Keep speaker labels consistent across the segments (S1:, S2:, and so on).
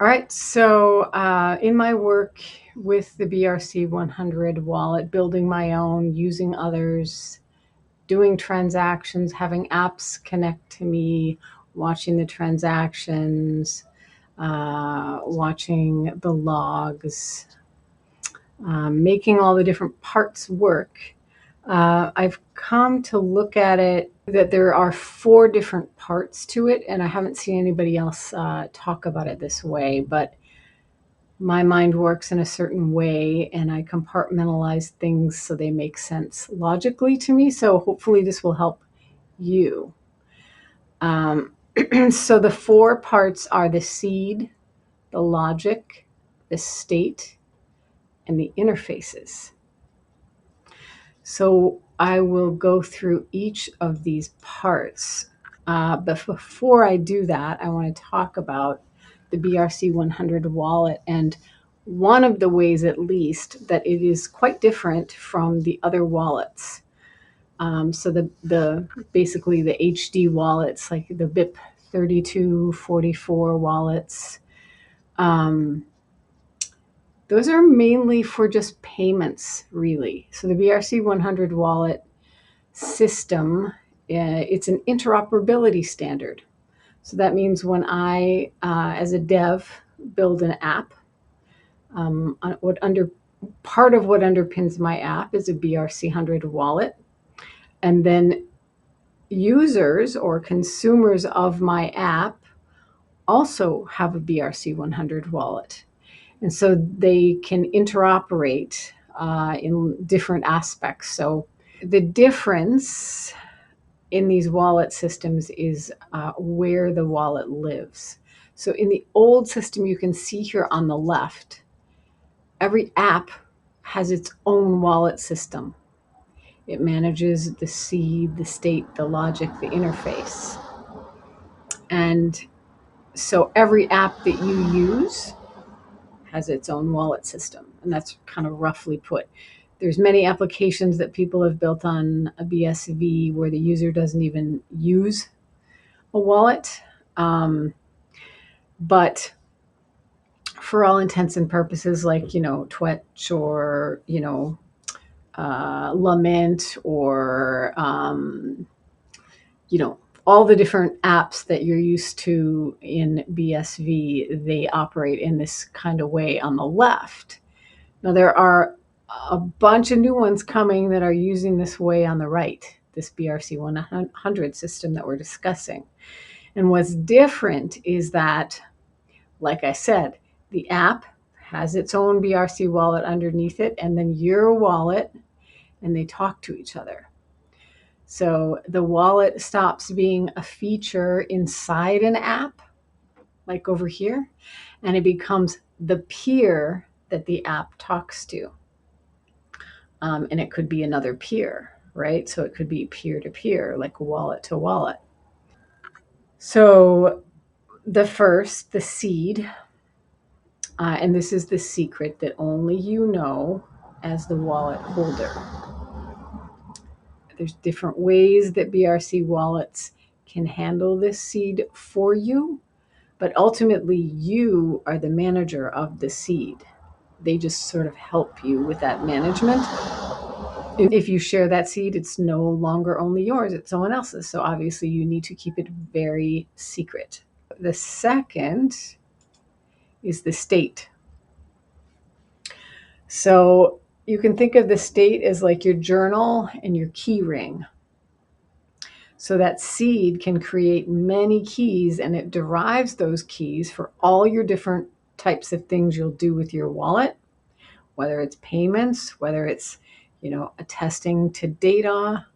S1: All right, so in my work with the BRC-100 wallet, building my own, using others, doing transactions, having apps connect to me, watching the transactions, watching the logs, making all the different parts work, I've come to look at it that there are 4 different parts to it, and I haven't seen anybody else talk about it this way, but my mind works in a certain way and I compartmentalize things so they make sense logically to me. So hopefully this will help you. So the 4 parts are the seed, the logic, the state, and the interfaces. So I will go through each of these parts. But before I do that, I want to talk about the BRC-100 wallet and one of the ways, at least, that it is quite different from the other wallets. So the basically the HD wallets, like the BIP 3244 wallets, those are mainly for just payments, really. So the BRC-100 wallet system, it's an interoperability standard. So that means when I, as a dev, build an app, part of what underpins my app is a BRC-100 wallet. And then users or consumers of my app also have a BRC-100 wallet. And so they can interoperate in different aspects. So the difference in these wallet systems is where the wallet lives. So in the old system, you can see here on the left, every app has its own wallet system. It manages the seed, the state, the logic, the interface. And so every app that you use has its own wallet system. And that's kind of roughly put. There's many applications that people have built on a BSV where the user doesn't even use a wallet. But for all intents and purposes, like, Twitch or, Lament or, all the different apps that you're used to in BSV, they operate in this kind of way on the left. Now, there are a bunch of new ones coming that are using this way on the right, this BRC-100 system that we're discussing. And what's different is that, like I said, the app has its own BRC wallet underneath it, and then your wallet, and they talk to each other. So the wallet stops being a feature inside an app, like over here, and it becomes the peer that the app talks to. And it could be another peer, right? So it could be peer-to-peer, like wallet to wallet. So the seed, and this is the secret that only you know as the wallet holder. There's different ways that BRC wallets can handle this seed for you, but ultimately you are the manager of the seed. They just sort of help you with that management. If you share that seed, it's no longer only yours, it's someone else's. So obviously you need to keep it very secret. The second is the state. So you can think of the state as like your journal and your key ring. So that seed can create many keys, and it derives those keys for all your different types of things you'll do with your wallet, whether it's payments, whether it's, attesting to data,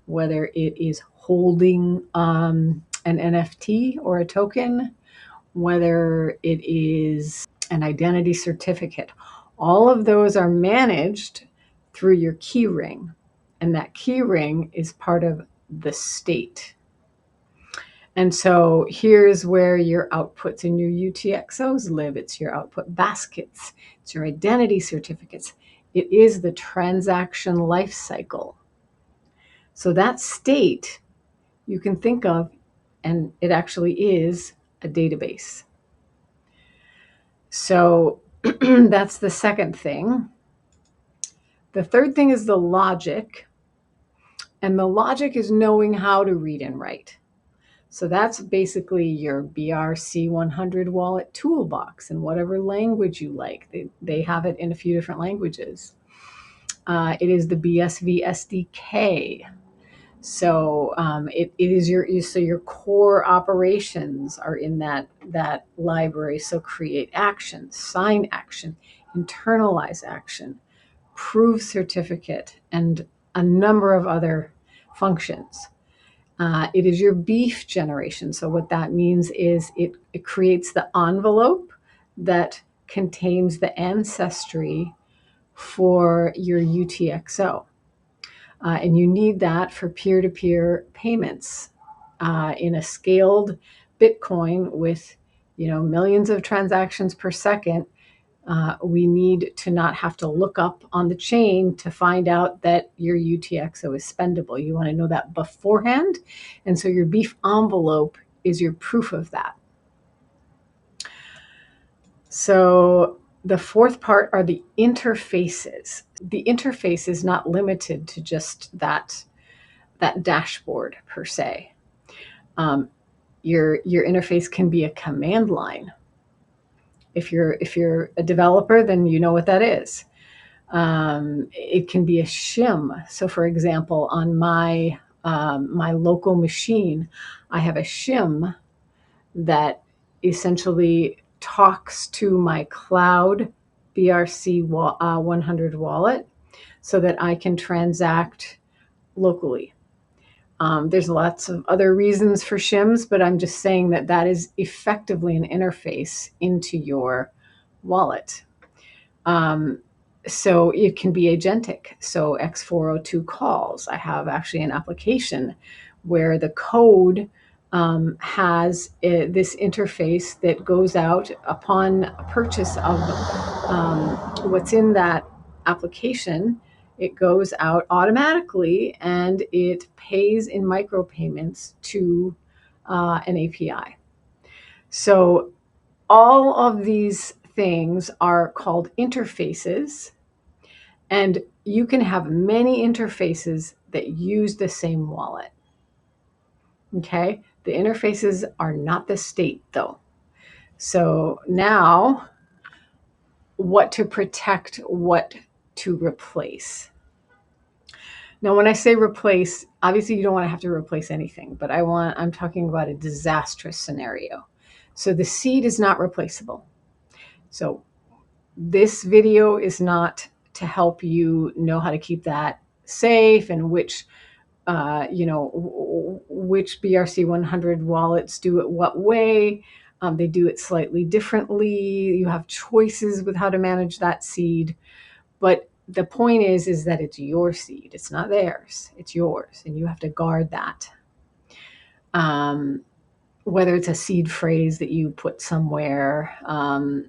S1: whether it is holding an NFT or a token, whether it is an identity certificate. All of those are managed through your key ring, and that key ring is part of the state. And so here's where your outputs in your UTXOs live. It's your output baskets. It's your identity certificates. It is the transaction life cycle. So that state you can think of, and it actually is a database. So that's the second thing. The third thing is the logic. And the logic is knowing how to read and write. So that's basically your BRC-100 wallet toolbox in whatever language you like. They have it in a few different languages. It is the BSV SDK. So it is your core operations are in that library. So create action, sign action, internalize action, prove certificate, and a number of other functions. It is your beef generation. So what that means is it creates the envelope that contains the ancestry for your UTXO. And you need that for peer-to-peer payments in a scaled Bitcoin with millions of transactions per second. We need to not have to look up on the chain to find out that your UTXO is spendable. You want to know that beforehand. And so your beef envelope is your proof of that. So the fourth part are the interfaces. The interface is not limited to just that dashboard per se. Your interface can be a command line. If you're a developer, then you know what that is. It can be a shim. So, for example, on my local machine, I have a shim that essentially talks to my cloud BRC-100 wallet so that I can transact locally. There's lots of other reasons for shims, but I'm just saying that is effectively an interface into your wallet. So it can be agentic. So X402 calls. I have actually an application where the code has this interface that goes out upon purchase of what's in that application. It goes out automatically and it pays in micropayments to an API. So all of these things are called interfaces, and you can have many interfaces that use the same wallet. Okay, the interfaces are not the state though. So now, what to protect, what to replace. Now, when I say replace, obviously you don't want to have to replace anything, but I'm talking about a disastrous scenario. So the seed is not replaceable. So this video is not to help you know how to keep that safe and which BRC-100 wallets do it what way. They do it slightly differently. You have choices with how to manage that seed. But the point is that it's your seed. It's not theirs. It's yours. And you have to guard that. Whether it's a seed phrase that you put somewhere, a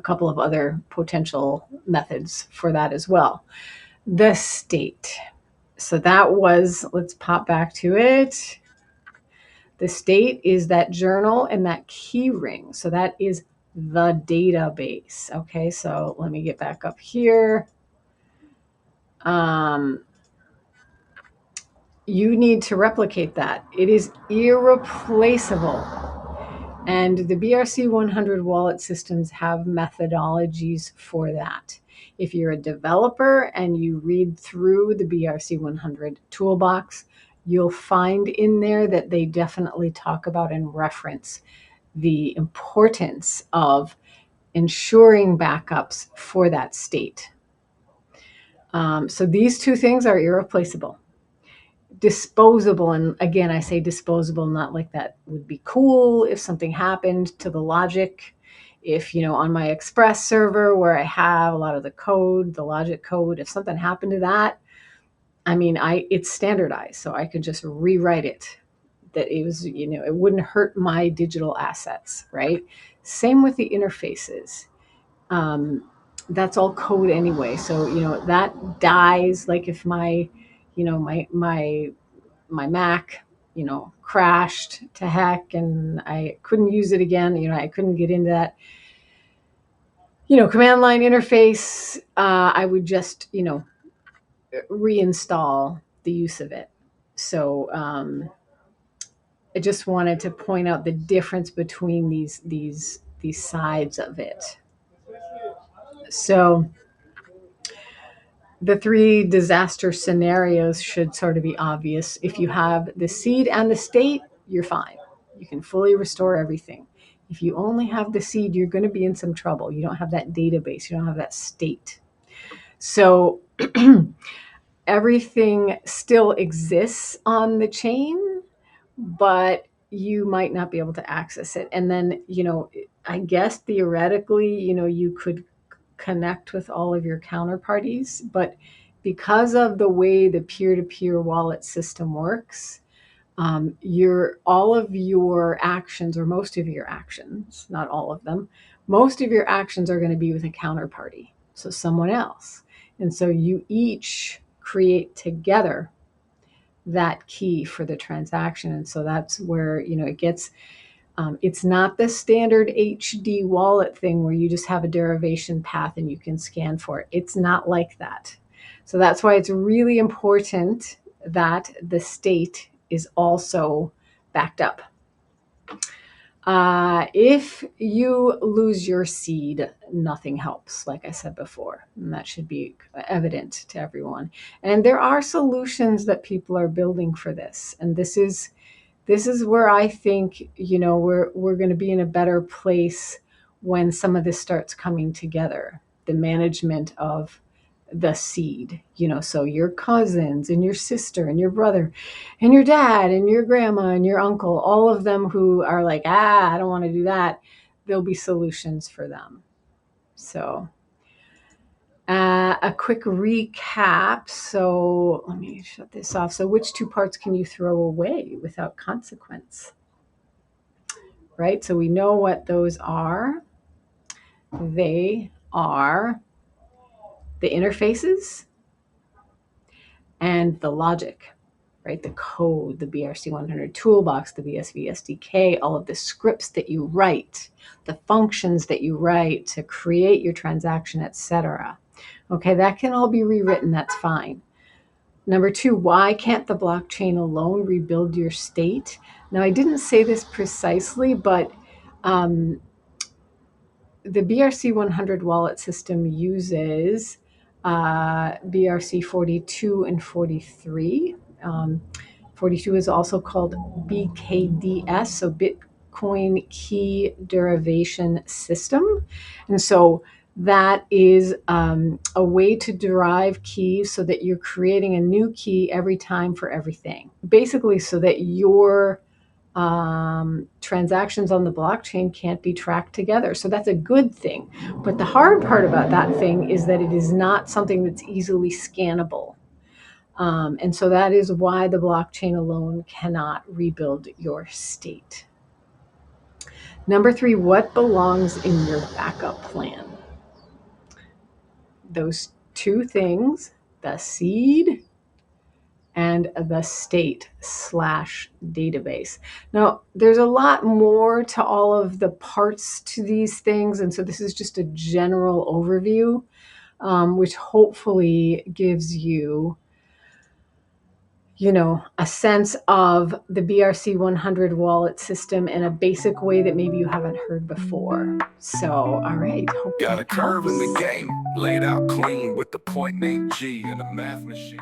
S1: couple of other potential methods for that as well. The state. So that was, let's pop back to it. The state is that journal and that key ring. So that is the database. Okay, so let me get back up here. You need to replicate that. It is irreplaceable. And the BRC-100 wallet systems have methodologies for that. If you're a developer and you read through the BRC-100 toolbox, you'll find in there that they definitely talk about and reference the importance of ensuring backups for that state. So these two things are irreplaceable. Disposable, and again, I say disposable, not like that would be cool if something happened to the logic. If, on my Express server where I have a lot of the code, the logic code, if something happened to that, it's standardized, so I could just rewrite it. That it was, it wouldn't hurt my digital assets, right? Same with the interfaces. That's all code anyway. So, that dies. Like if my Mac, crashed to heck and I couldn't use it again. I couldn't get into that command line interface, I would just, reinstall the use of it. So I just wanted to point out the difference between these sides of it. So the three disaster scenarios should sort of be obvious. If you have the seed and the state, you're fine. You can fully restore everything. If you only have the seed, you're going to be in some trouble. You don't have that database. You don't have that state. So everything still exists on the chain, but you might not be able to access it. And then, I guess theoretically, you could connect with all of your counterparties, but because of the way the peer-to-peer wallet system works, all of your actions, or most of your actions, not all of them, most of your actions are going to be with a counterparty, so someone else. And so you each create together that key for the transaction. And so that's where, it gets, it's not the standard HD wallet thing where you just have a derivation path and you can scan for it. It's not like that. So that's why it's really important that the state is also backed up. If you lose your seed, nothing helps, like I said before, and that should be evident to everyone. And there are solutions that people are building for this. And this is where I think, we're going to be in a better place when some of this starts coming together. The management of the seed, so your cousins and your sister and your brother and your dad and your grandma and your uncle, all of them who are like, I don't want to do that. There'll be solutions for them. So a quick recap. So let me shut this off. So which two parts can you throw away without consequence? Right? So we know what those are. They are the interfaces and the logic, right? The code, the BRC-100 toolbox, the BSV SDK, all of the scripts that you write, the functions that you write to create your transaction, etc. Okay, that can all be rewritten. That's fine. Number two, why can't the blockchain alone rebuild your state? Now, I didn't say this precisely, but the BRC-100 wallet system uses BRC 42 and 43. 42 is also called BKDS, so Bitcoin Key Derivation System. And so that is a way to derive keys so that you're creating a new key every time for everything. Basically, so that your transactions on the blockchain can't be tracked together. So that's a good thing. But the hard part about that thing is that it is not something that's easily scannable. And so that is why the blockchain alone cannot rebuild your state. Number three, what belongs in your backup plan? Those two things, the seed and the state/database. Now, there's a lot more to all of the parts to these things, and so this is just a general overview, which hopefully gives you, a sense of the BRC-100 wallet system in a basic way that maybe you haven't heard before. So, all right.
S2: Got a curve in the game, laid out clean with the point named G and a math machine.